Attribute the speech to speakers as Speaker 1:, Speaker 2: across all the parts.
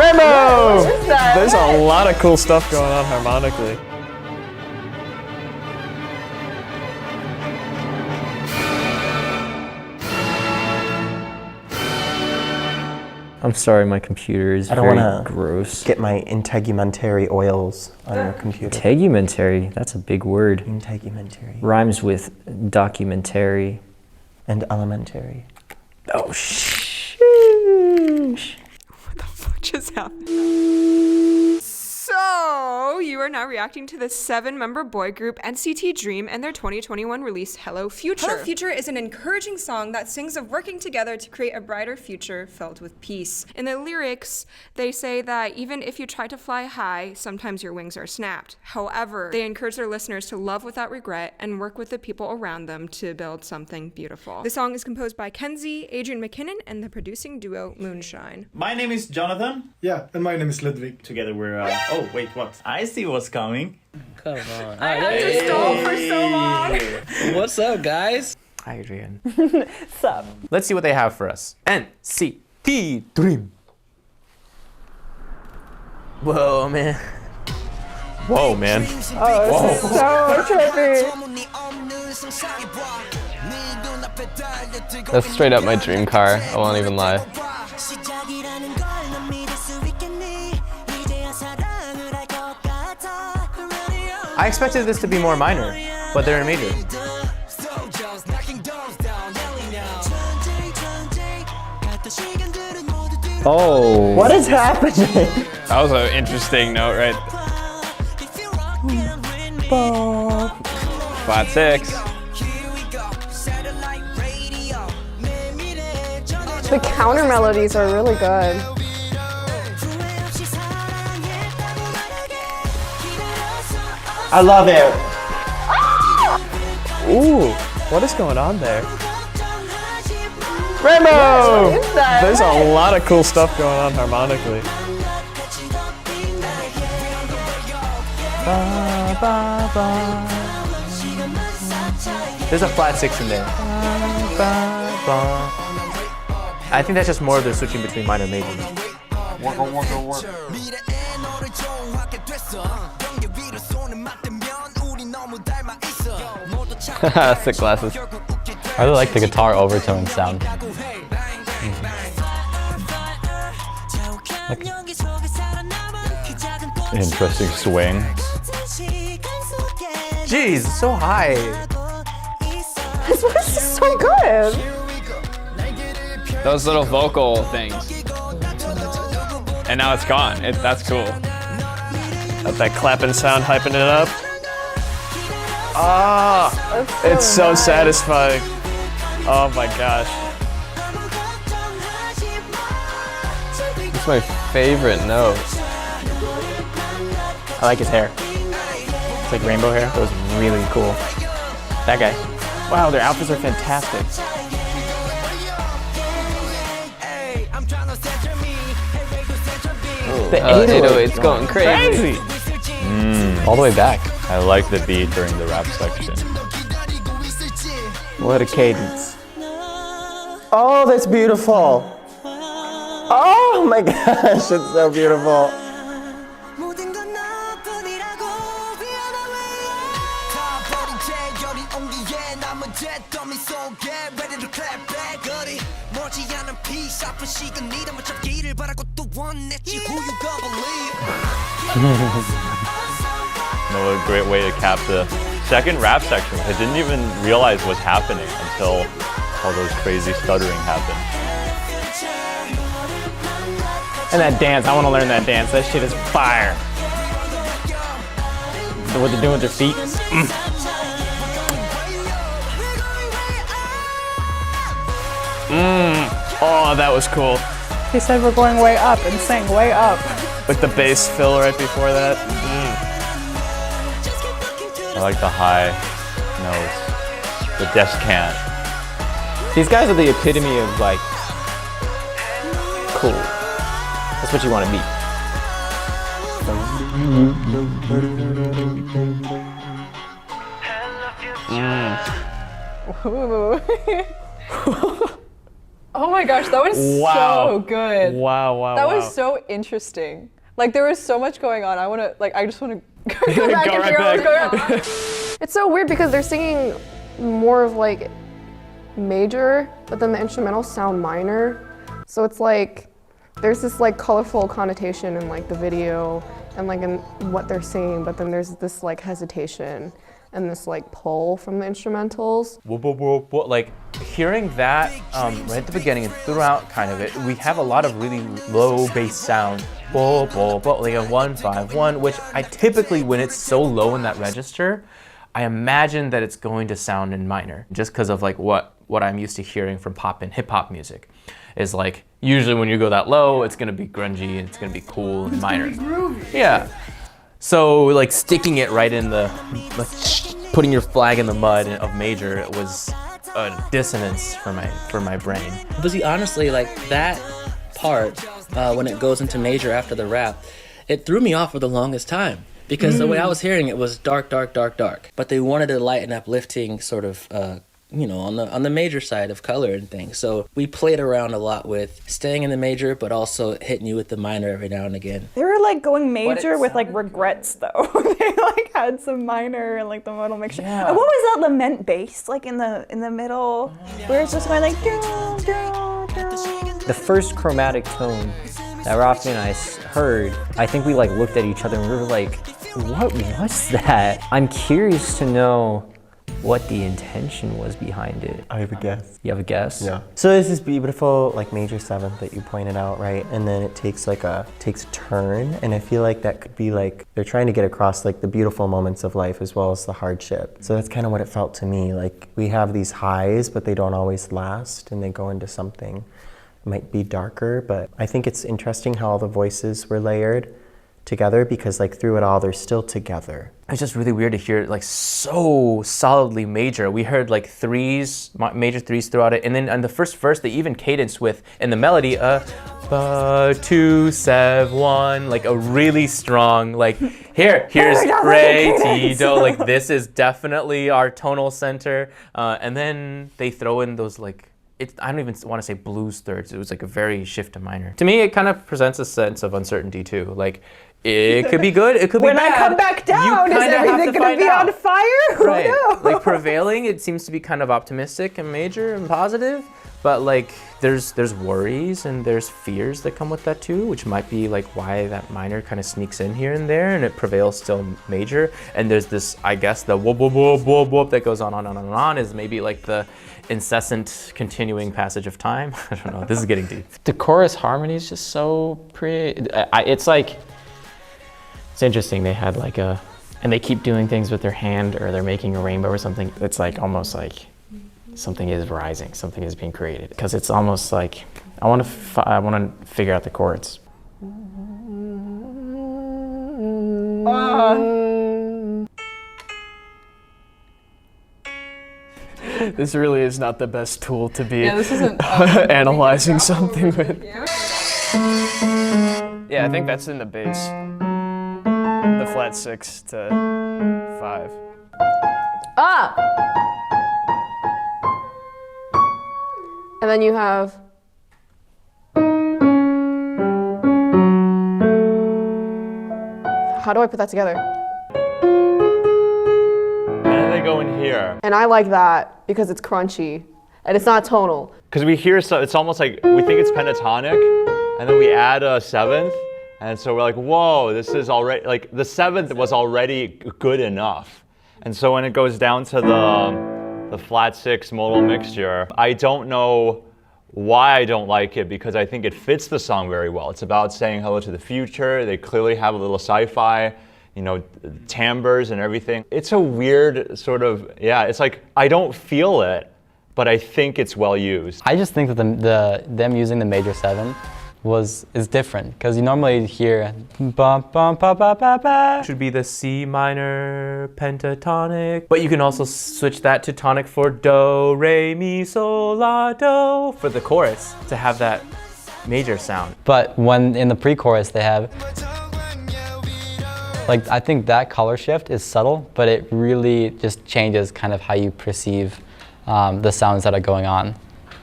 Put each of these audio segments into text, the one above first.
Speaker 1: Rainbow!
Speaker 2: There's a lot of cool stuff going on harmonically.
Speaker 1: I'm sorry, my computer is very gross.
Speaker 3: Get my integumentary oils on your computer.
Speaker 1: Integumentary, that's a big word.
Speaker 3: Integumentary.
Speaker 1: Rhymes with documentary.
Speaker 3: And elementary.
Speaker 1: Oh, sheesh.
Speaker 4: What the fuck just happened? So, you are now reacting to the 7-member boy group NCT Dream and their 2021 release, Hello Future. Hello Future is an encouraging song that sings of working together to create a brighter future filled with peace. In the lyrics, they say that even if you try to fly high, sometimes your wings are snapped. However, they encourage their listeners to love without regret and work with the people around them to build something beautiful. The song is composed by Kenzie, Adrian McKinnon, and the producing duo Moonshine.
Speaker 5: My name is Jonathan.
Speaker 6: Yeah, and my name is Ludwig.
Speaker 5: Together we're, oh wait, what? I see what's coming.
Speaker 7: Come on.
Speaker 4: I had to stall for so long.
Speaker 7: What's up, guys?
Speaker 8: Hi, Adrian.
Speaker 4: Sup?
Speaker 8: Let's see what they have for us. NCT Dream.
Speaker 1: Whoa, man.
Speaker 8: Whoa, man.
Speaker 4: Oh, this is so trippy.
Speaker 9: That's straight up my dream car, I won't even lie.
Speaker 8: I expected this to be more minor, but they're in major.
Speaker 1: Oh.
Speaker 3: What is happening?
Speaker 2: That was an interesting note, right? Flat 6.
Speaker 4: The counter melodies are really good.
Speaker 3: I love it.
Speaker 2: Ooh, what is going on there? Rainbow! There's a lot of cool stuff going on harmonically.
Speaker 8: There's a flat 6 in there. I think that's just more of the switching between minor and major.
Speaker 9: Sick glasses. I really like the guitar overtone sound. Interesting swing.
Speaker 8: Jeez, so high.
Speaker 4: This voice is so good.
Speaker 2: Those little vocal things. And now it's gone. That's cool. Got that clapping sound hyping it up. Ah, it's so satisfying. Oh my gosh.
Speaker 9: It's my favorite note.
Speaker 8: I like his hair. It's like rainbow hair. That was really cool. That guy. Wow, their outfits are fantastic.
Speaker 9: The 808's going crazy. All the way back.
Speaker 5: I like the beat during the rap section.
Speaker 3: What a cadence. Oh, that's beautiful. Oh my gosh, it's so beautiful.
Speaker 5: Another great way to cap the second rap section. I didn't even realize what's happening until all those crazy stuttering happened.
Speaker 8: And that dance, I want to learn that dance. That shit is fire. What they're doing with their feet.
Speaker 2: Oh, that was cool.
Speaker 10: He said we're going way up and sang way up.
Speaker 2: With the bass fill right before that.
Speaker 5: I like the high notes. The descant.
Speaker 8: These guys are the epitome of like, cool. That's what you want to be.
Speaker 10: Oh my gosh, that was so good.
Speaker 2: Wow.
Speaker 10: That was so interesting. Like there was so much going on. I just wanna go back and figure out what's going on.
Speaker 6: It's so weird because they're singing more of like major, but then the instrumentals sound minor. So it's like, there's this like colorful connotation in like the video and like in what they're saying, but then there's this like hesitation and this like pull from the instrumentals.
Speaker 3: Like hearing that right at the beginning and throughout kind of it, we have a lot of really low bass sound. Like a 1-5-1, which I typically, when it's so low in that register, I imagine that it's going to sound in minor, just because of like what I'm used to hearing from pop and hip hop music. Is like, usually when you go that low, it's gonna be grungy and it's gonna be cool and minor. Yeah. So like sticking it right in the, like, putting your flag in the mud of major, it was a dissonance for my brain.
Speaker 7: But see, honestly, like that part, when it goes into major after the rap, it threw me off for the longest time. Because the way I was hearing it was dark. But they wanted a light and uplifting sort of, on the major side of color and things. So we played around a lot with staying in the major, but also hitting you with the minor every now and again.
Speaker 10: They were like going major with like regrets though. They like had some minor and like the modal mixture.
Speaker 3: Yeah.
Speaker 10: What was that lament bass like in the middle, where it's just going like
Speaker 1: The first chromatic tone that Raffi and I heard, I think we like looked at each other and we were like, what was that? I'm curious to know what the intention was behind it.
Speaker 3: I have a guess.
Speaker 1: You have a guess?
Speaker 3: Yeah. So this is beautiful, like major seventh that you pointed out, right? And then it takes a turn, and I feel like that could be like they're trying to get across like the beautiful moments of life as well as the hardship. So that's kind of what it felt to me. Like we have these highs, but they don't always last, and they go into something might be darker. But I think it's interesting how all the voices were layered together, because like through it all they're still together. It's just really weird to hear it like so solidly major. We heard like threes, major threes throughout it, and then on the first verse they even cadenced with, in the melody, 2 7 1, like a really strong, like here's re ti do, like this is definitely our tonal center, and then they throw in those like, I don't even want to say blues thirds. It was like a very shift to minor. To me, it kind of presents a sense of uncertainty too. Like, it could be good, it could be bad.
Speaker 10: When I come back down, is everything going to be on fire?
Speaker 3: Right.
Speaker 10: Oh, no.
Speaker 3: Like prevailing, it seems to be kind of optimistic and major and positive, but like there's worries and there's fears that come with that too, which might be like why that minor kind of sneaks in here and there, and it prevails still major. And there's this, I guess, the whoop whoop whoop whoop whoop that goes on is maybe like the incessant continuing passage of time. I don't know, this is getting deep.
Speaker 8: The chorus harmony is just so pretty. It's like, it's interesting, they had like and they keep doing things with their hand, or they're making a rainbow or something. It's like almost like something is rising, something is being created. Because it's almost like, I want to figure out the chords.
Speaker 2: This really is not the best tool to be
Speaker 10: this isn't
Speaker 2: analyzing something with. Yeah, I think that's in the bass. The flat 6 to 5.
Speaker 6: Ah! And then you have... How do I put that together?
Speaker 5: And then they go in here.
Speaker 6: And I like that because it's crunchy and it's not tonal.
Speaker 5: Because we hear, so it's almost like, we think it's pentatonic, and then we add a seventh, and so we're like, whoa, this is already, like the seventh was already good enough. And so when it goes down to the flat 6 modal mixture, I don't know why I don't like it, because I think it fits the song very well. It's about saying hello to the future. They clearly have a little sci-fi, timbres and everything. It's a weird sort of, it's like, I don't feel it, but I think it's well used.
Speaker 9: I just think that them using the major 7 is different, because you normally hear bum bum ba ba ba ba.
Speaker 3: Should be the C minor pentatonic, but you can also switch that to tonic for do, re, mi, sol, la, do for the chorus to have that major sound.
Speaker 9: But when in the pre-chorus they have, like, I think that color shift is subtle, but it really just changes kind of how you perceive the sounds that are going on.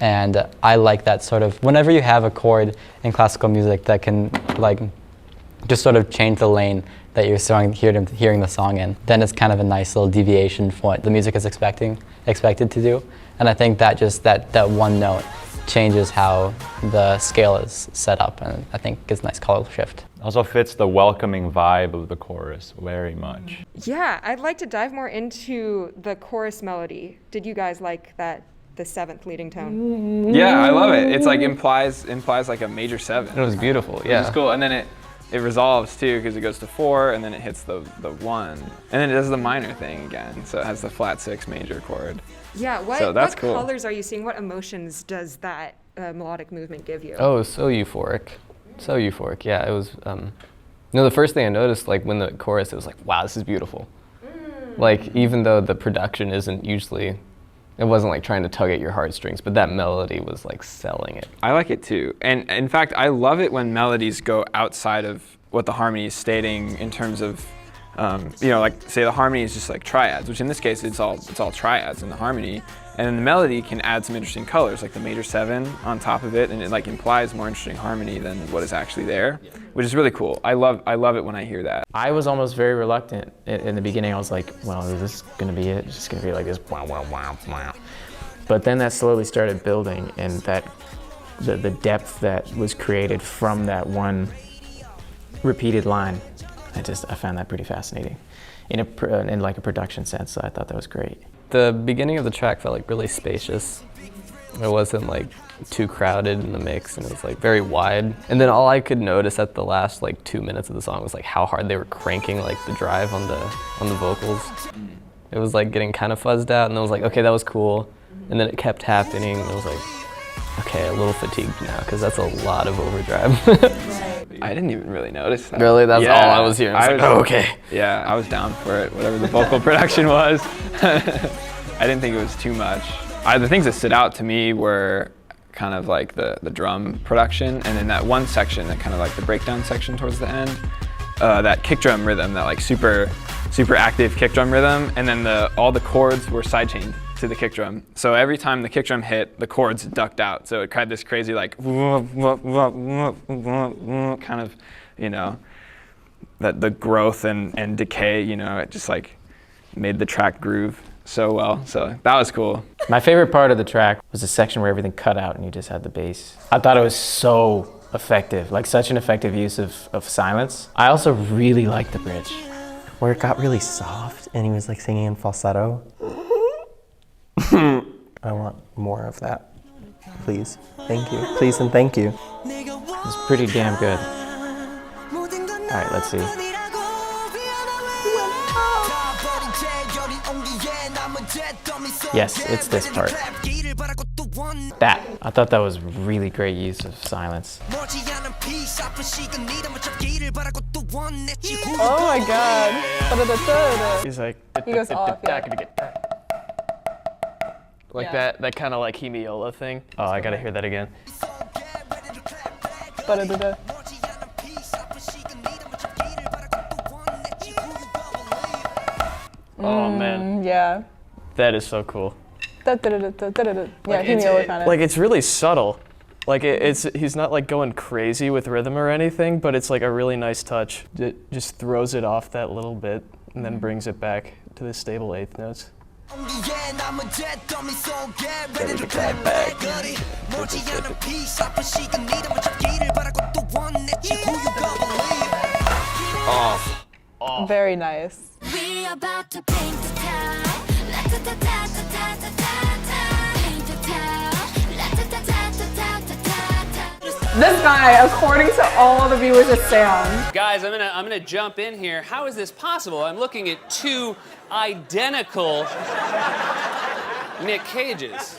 Speaker 9: And I like that sort of, whenever you have a chord in classical music that can like just sort of change the lane that you're hearing the song in, then it's kind of a nice little deviation from what the music is expected to do. And I think that just that one note changes how the scale is set up, and I think gives a nice color shift.
Speaker 5: Also fits the welcoming vibe of the chorus very much.
Speaker 4: Yeah, I'd like to dive more into the chorus melody. Did you guys like that, the 7th leading tone?
Speaker 2: Yeah, I love it. It's like implies like a major 7.
Speaker 8: It was beautiful, yeah.
Speaker 2: Which is cool. And then it resolves too, because it goes to 4 and then it hits the 1. And then it does the minor thing again. So it has the flat 6 major chord.
Speaker 4: Yeah, what
Speaker 2: cool.
Speaker 4: colors are you seeing? What emotions does that melodic movement give you?
Speaker 8: Oh, so euphoric. So euphoric, yeah. It was, the first thing I noticed, like when the chorus, it was like, wow, this is beautiful. Like, even though the production isn't usually, it wasn't like trying to tug at your heartstrings, but that melody was like selling it.
Speaker 2: I like it too. And in fact, I love it when melodies go outside of what the harmony is stating in terms of, like say the harmony is just like triads, which in this case it's all triads in the harmony, and then the melody can add some interesting colors, like the major 7 on top of it, and it like implies more interesting harmony than what is actually there, which is really cool. I love it when I hear that.
Speaker 8: I was almost very reluctant in the beginning. I was like, well, is this gonna be it? It's just gonna be like this, wow, wow, wow, wow. But then that slowly started building, and that the depth that was created from that one repeated line, I found that pretty fascinating in like a production sense. So I thought that was great. The beginning of the track felt like really spacious. It wasn't like too crowded in the mix, and it was like very wide. And then all I could notice at the last like 2 minutes of the song was like how hard they were cranking like the drive on the vocals. It was like getting kind of fuzzed out, and I was like, okay, that was cool. And then it kept happening, and I was like, okay, a little fatigued now, because that's a lot of overdrive.
Speaker 2: I didn't even really notice that.
Speaker 8: Really? That's all I was hearing. I was like, oh, okay.
Speaker 2: Yeah, I was down for it, whatever the vocal production was. I didn't think it was too much. The things that stood out to me were kind of like the drum production, and then that one section, that kind of like the breakdown section towards the end, that kick drum rhythm, that like super active kick drum rhythm, and then all the chords were sidechained to the kick drum. So every time the kick drum hit, the chords ducked out. So it had this crazy like kind of, that the growth and decay, it just like made the track groove so well. So that was cool.
Speaker 8: My favorite part of the track was the section where everything cut out and you just had the bass. I thought it was so effective, like such an effective use of silence. I also really liked the bridge.
Speaker 3: Where it got really soft and he was like singing in falsetto. I want more of that, please. Thank you. Please and thank you.
Speaker 8: It was pretty damn good. All right, let's see. Yes, it's this part. I thought that was really great use of silence.
Speaker 10: Oh my god.
Speaker 2: He's like,
Speaker 10: He goes off, yeah.
Speaker 2: Like that kind of like hemiola thing.
Speaker 8: Oh, I gotta hear that again.
Speaker 10: Ba-da-da-da.
Speaker 2: Oh man.
Speaker 10: Yeah.
Speaker 2: That is so cool.
Speaker 10: Da-da-da-da-da-da-da. Yeah, hemiola kind of.
Speaker 2: Like it's really subtle. Like he's not like going crazy with rhythm or anything, but it's like a really nice touch. It just throws it off that little bit and then brings it back to the stable 8th notes.
Speaker 3: Ready to clap back.
Speaker 2: Oh.
Speaker 10: Very nice. This guy, according to all the viewers, is Sam.
Speaker 11: Guys, I'm gonna jump in here. How is this possible? I'm looking at 2 identical Nick Cages.